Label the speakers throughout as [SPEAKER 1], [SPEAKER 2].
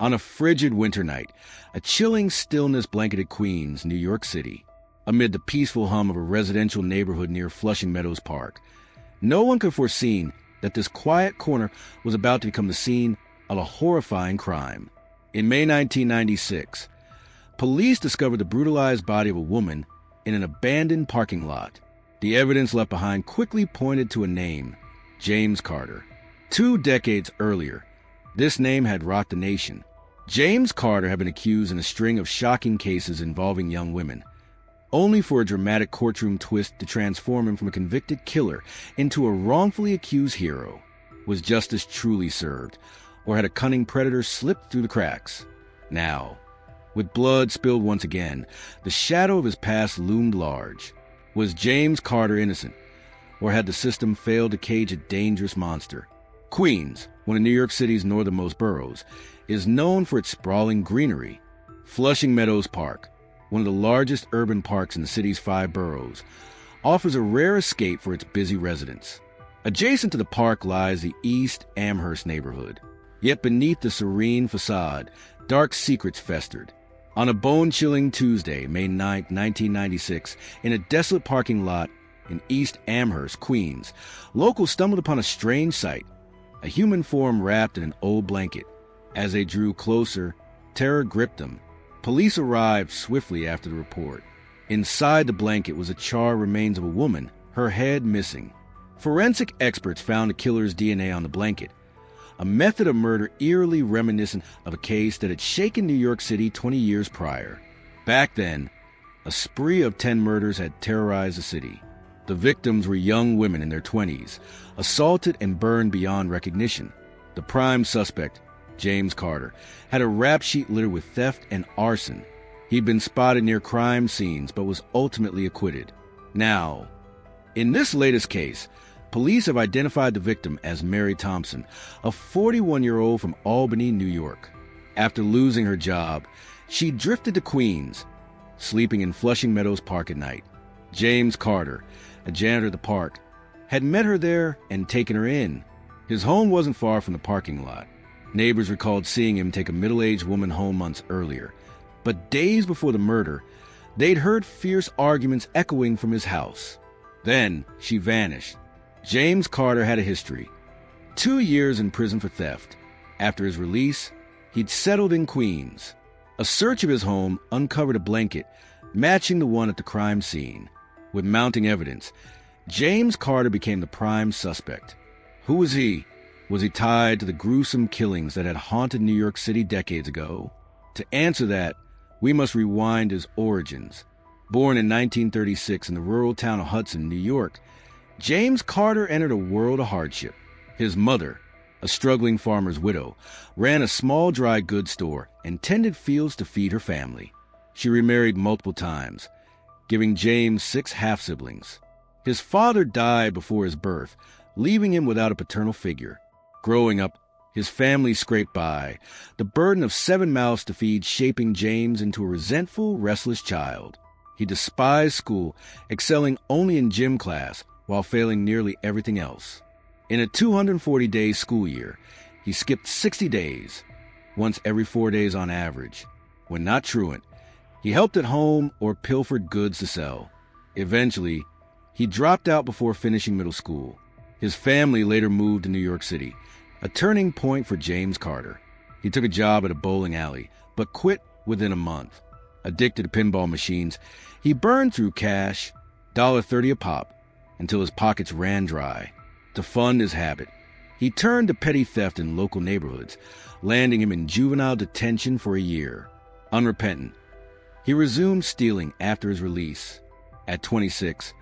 [SPEAKER 1] On a frigid winter night, a chilling stillness blanketed Queens, New York City, amid the peaceful hum of a residential neighborhood near Flushing Meadows Park. No one could have foreseen that this quiet corner was about to become the scene of a horrifying crime. In May 1996, police discovered the brutalized body of a woman in an abandoned parking lot. The evidence left behind quickly pointed to a name: James Carter. 2 decades earlier, this name had rocked the nation. James Carter had been accused in a string of shocking cases involving young women, only for a dramatic courtroom twist to transform him from a convicted killer into a wrongfully accused hero. Was justice truly served, or had a cunning predator slipped through the cracks? Now, with blood spilled once again, the shadow of his past loomed large. Was James Carter innocent, or had the system failed to cage a dangerous monster? Queens, one of New York City's northernmost boroughs, is known for its sprawling greenery. Flushing Meadows Park, one of the largest urban parks in the city's 5 boroughs, offers a rare escape for its busy residents. Adjacent to the park lies the East Amherst neighborhood. Yet beneath the serene facade, dark secrets festered. On a bone-chilling Tuesday, May 9, 1996, in a desolate parking lot in East Amherst, Queens, locals stumbled upon a strange sight: a human form wrapped in an old blanket. As they drew closer, terror gripped them. Police arrived swiftly after the report. Inside the blanket was the charred remains of a woman, her head missing. Forensic experts found the killer's DNA on the blanket, a method of murder eerily reminiscent of a case that had shaken New York City 20 years prior. Back then, a spree of 10 murders had terrorized the city. The victims were young women in their 20s, assaulted and burned beyond recognition. The prime suspect, James Carter, had a rap sheet littered with theft and arson. He'd been spotted near crime scenes but was ultimately acquitted. Now, in this latest case, police have identified the victim as Mary Thompson, a 41-year-old from Albany, New York. After losing her job, she drifted to Queens, sleeping in Flushing Meadows Park at night. James Carter, a janitor at the park, had met her there and taken her in. His home wasn't far from the parking lot. Neighbors recalled seeing him take a middle-aged woman home months earlier. But days before the murder, they'd heard fierce arguments echoing from his house. Then she vanished. James Carter had a history: 2 years in prison for theft. After his release, he'd settled in Queens. A search of his home uncovered a blanket matching the one at the crime scene. With mounting evidence, James Carter became the prime suspect. Who was he? Was he tied to the gruesome killings that had haunted New York City decades ago? To answer that, we must rewind his origins. Born in 1936 in the rural town of Hudson, New York, James Carter entered a world of hardship. His mother, a struggling farmer's widow, ran a small dry goods store and tended fields to feed her family. She remarried multiple times, giving James 6 half-siblings. His father died before his birth, leaving him without a paternal figure. Growing up, his family scraped by, the burden of 7 mouths to feed shaping James into a resentful, restless child. He despised school, excelling only in gym class while failing nearly everything else. In a 240-day school year, he skipped 60 days, once every 4 days on average. When not truant, he helped at home or pilfered goods to sell. Eventually, he dropped out before finishing middle school. His family later moved to New York City, a turning point for James Carter. He took a job at a bowling alley, but quit within a month. Addicted to pinball machines, he burned through cash, $1.30 a pop, until his pockets ran dry. To fund his habit, he turned to petty theft in local neighborhoods, landing him in juvenile detention for a year. Unrepentant, he resumed stealing after his release. At 26,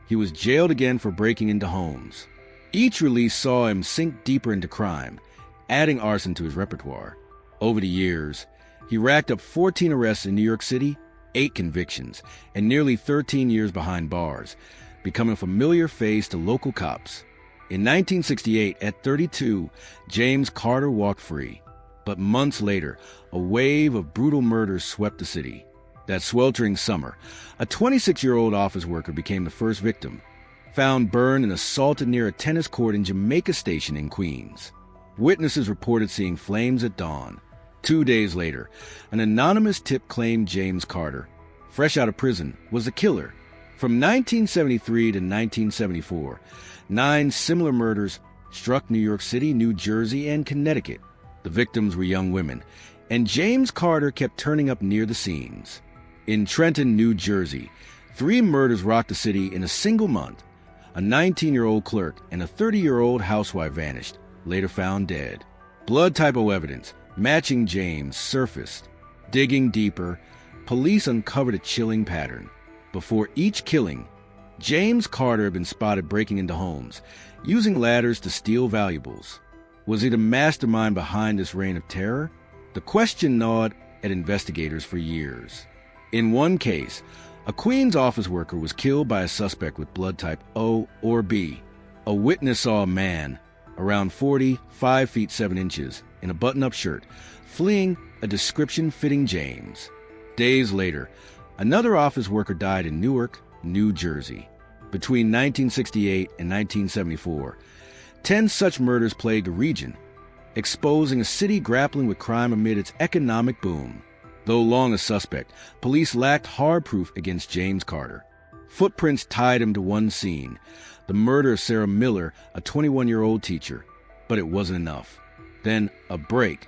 [SPEAKER 1] he was jailed again for breaking into homes. Each release saw him sink deeper into crime, adding arson to his repertoire. Over the years, he racked up 14 arrests in New York City, 8 convictions, and nearly 13 years behind bars, becoming a familiar face to local cops. In 1968, at 32, James Carter walked free. But months later, a wave of brutal murders swept the city. That sweltering summer, a 26-year-old office worker became the first victim, found burned and assaulted near a tennis court in Jamaica Station in Queens. Witnesses reported seeing flames at dawn, 2 days later, an anonymous tip claimed James Carter, fresh out of prison, was the killer. From 1973 to 1974, 9 similar murders struck New York City, New Jersey, and Connecticut. The victims were young women, and James Carter kept turning up near the scenes. In Trenton, New Jersey, 3 murders rocked the city in a single month. A 19-year-old clerk and a 30-year-old housewife vanished, later found dead. Blood type O evidence matching James surfaced. Digging deeper, police uncovered a chilling pattern. Before each killing, James Carter had been spotted breaking into homes, using ladders to steal valuables. Was he the mastermind behind this reign of terror? The question gnawed at investigators for years. In one case, a Queens office worker was killed by a suspect with blood type O or B. A witness saw a man, around 40, 5 feet 7 inches, in a button-up shirt, fleeing a description fitting James. Days later, another office worker died in Newark, New Jersey. Between 1968 and 1974, 10 such murders plagued the region, exposing a city grappling with crime amid its economic boom. Though long a suspect, police lacked hard proof against James Carter. Footprints tied him to one scene, the murder of Sarah Miller, a 21-year-old teacher. But it wasn't enough. Then, a break.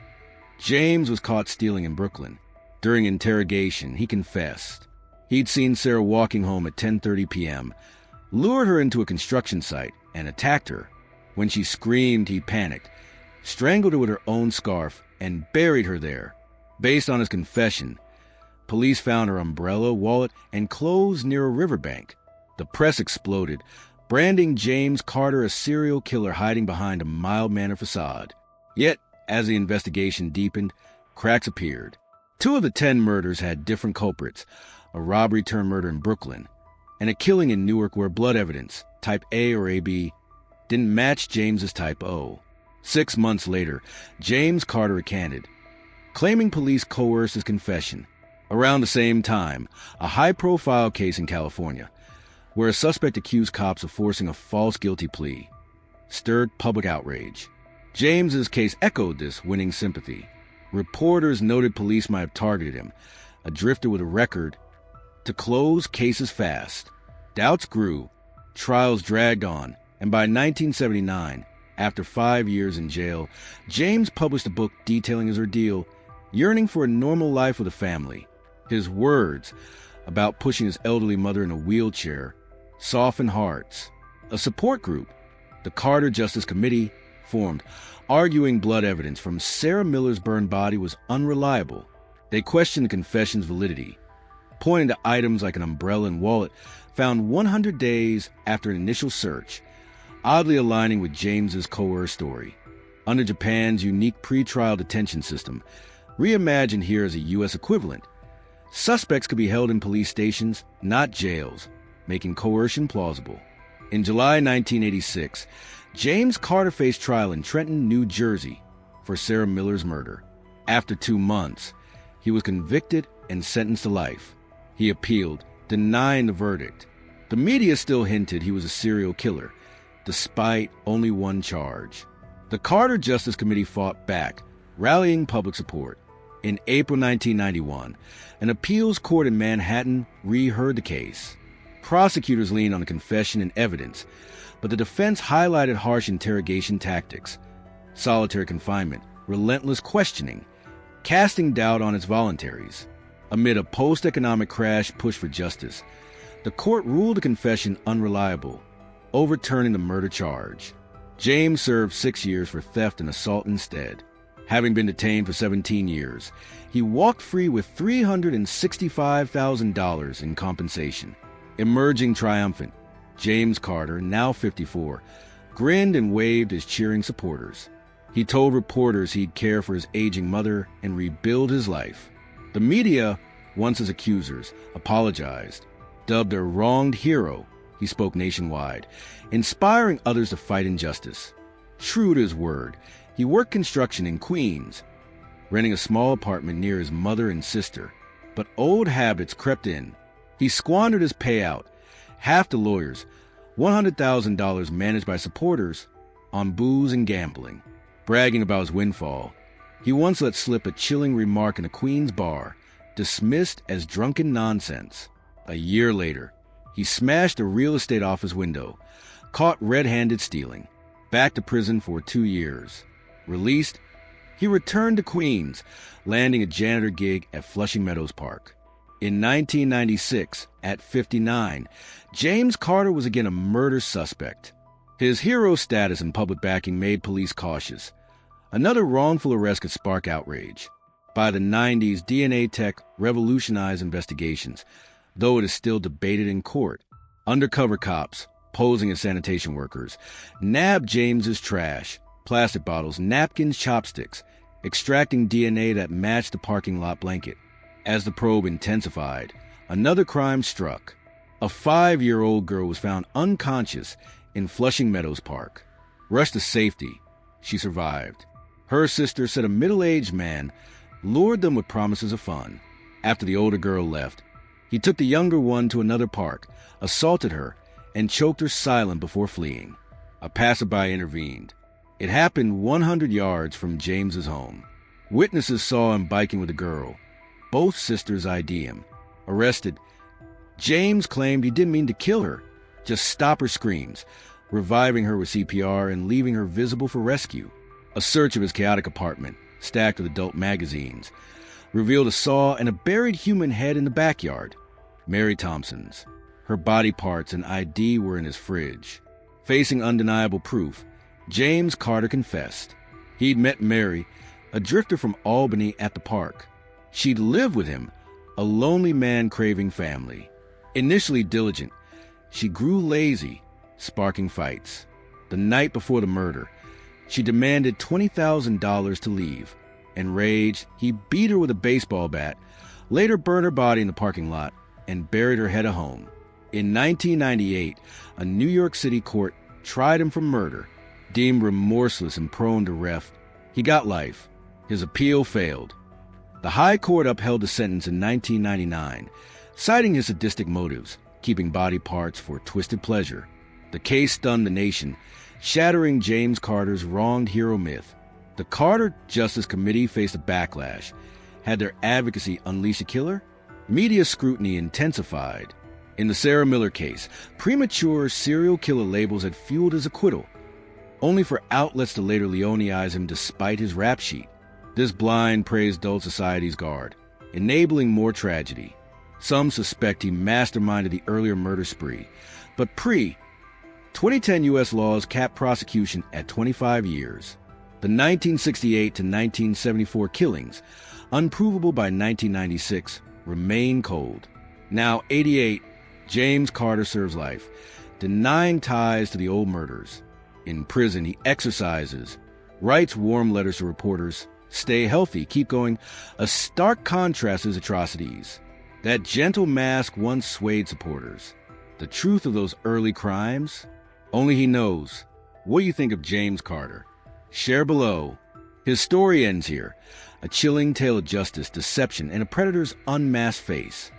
[SPEAKER 1] James was caught stealing in Brooklyn. During interrogation, he confessed. He'd seen Sarah walking home at 10:30 p.m., lured her into a construction site, and attacked her. When she screamed, he panicked, strangled her with her own scarf, and buried her there. Based on his confession, police found her umbrella, wallet, and clothes near a riverbank. The press exploded, branding James Carter a serial killer hiding behind a mild-mannered facade. Yet, as the investigation deepened, cracks appeared. 2 of the 10 murders had different culprits, a robbery-turned-murder in Brooklyn, and a killing in Newark where blood evidence, type A or AB, didn't match James's type O. 6 months later, James Carter recanted, claiming police coerced his confession. Around the same time, a high-profile case in California, where a suspect accused cops of forcing a false guilty plea, stirred public outrage. James's case echoed this, winning sympathy. Reporters noted police might have targeted him, a drifter with a record, to close cases fast. Doubts grew, trials dragged on, and by 1979, after 5 years in jail, James published a book detailing his ordeal, yearning for a normal life with a family. His words about pushing his elderly mother in a wheelchair softened hearts. A support group, the Carter Justice Committee, formed, arguing blood evidence from Sarah Miller's burned body was unreliable. They questioned the confession's validity, pointing to items like an umbrella and wallet found 100 days after an initial search, oddly aligning with James's coerced story. Under Japan's unique pretrial detention system, reimagined here as a U.S. equivalent, suspects could be held in police stations, not jails, making coercion plausible. In July 1986, James Carter faced trial in Trenton, New Jersey, for Sarah Miller's murder. After 2 months, he was convicted and sentenced to life. He appealed, denying the verdict. The media still hinted he was a serial killer, despite only one charge. The Carter Justice Committee fought back, rallying public support. In April 1991, an appeals court in Manhattan reheard the case. Prosecutors leaned on the confession and evidence, but the defense highlighted harsh interrogation tactics, solitary confinement, relentless questioning, casting doubt on its voluntaries. Amid a post-economic crash push for justice, the court ruled the confession unreliable, overturning the murder charge. James served 6 years for theft and assault instead. Having been detained for 17 years, he walked free with $365,000 in compensation. Emerging triumphant, James Carter, now 54, grinned and waved his cheering supporters. He told reporters he'd care for his aging mother and rebuild his life. The media, once his accusers, apologized. Dubbed a wronged hero, he spoke nationwide, inspiring others to fight injustice. True to his word, he worked construction in Queens, renting a small apartment near his mother and sister. But old habits crept in. He squandered his payout, half to lawyers, $100,000 managed by supporters, on booze and gambling. Bragging about his windfall, He once let slip a chilling remark in a Queens bar, dismissed as drunken nonsense. A year later, he smashed a real estate office window, caught red-handed stealing, back to prison for 2 years. Released, he returned to Queens, landing a janitor gig at Flushing Meadows Park. In 1996, at 59, James Carter was again a murder suspect. His hero status and public backing made police cautious. Another wrongful arrest could spark outrage. By the 90s, DNA tech revolutionized investigations, though it is still debated in court. Undercover cops, posing as sanitation workers, nabbed James's trash, plastic bottles, napkins, chopsticks, extracting DNA that matched the parking lot blanket. As the probe intensified, another crime struck. A 5-year-old girl was found unconscious in Flushing Meadows Park. Rushed to safety, she survived. Her sister said a middle-aged man lured them with promises of fun. After the older girl left, he took the younger one to another park, assaulted her, and choked her silent before fleeing. A passerby intervened. It happened 100 yards from James's home. Witnesses saw him biking with a girl. Both sisters ID him. Arrested, James claimed he didn't mean to kill her, just stop her screams, reviving her with CPR and leaving her visible for rescue. A search of his chaotic apartment, stacked with adult magazines, revealed a saw and a buried human head in the backyard. Mary Thompson's. Her body parts and ID were in his fridge. Facing undeniable proof, James Carter confessed. He'd met Mary, a drifter from Albany, at the park. She'd lived with him, a lonely man craving family. Initially diligent, she grew lazy, sparking fights. The night before the murder, she demanded $20,000 to leave. Enraged, he beat her with a baseball bat, later burned her body in the parking lot, and buried her head at home. In 1998, a New York City court tried him for murder. Deemed remorseless and prone to reft, he got life. His appeal failed. The High Court upheld the sentence in 1999, citing his sadistic motives, keeping body parts for twisted pleasure. The case stunned the nation, shattering James Carter's wronged hero myth. The Carter Justice Committee faced a backlash. Had their advocacy unleashed a killer? Media scrutiny intensified. In the Sarah Miller case, premature serial killer labels had fueled his acquittal, only for outlets to later Leoneize him despite his rap sheet. This blind praised dulled society's guard, enabling more tragedy. Some suspect he masterminded the earlier murder spree, but 2010 U.S. laws cap prosecution at 25 years. The 1968 to 1974 killings, unprovable by 1996, remain cold. Now 88, James Carter serves life, denying ties to the old murders. In prison, he exercises, writes warm letters to reporters, stay healthy, keep going, a stark contrast to his atrocities. That gentle mask once swayed supporters. The truth of those early crimes? Only he knows. What do you think of James Carter? Share below. His story ends here, a chilling tale of justice, deception, and a predator's unmasked face.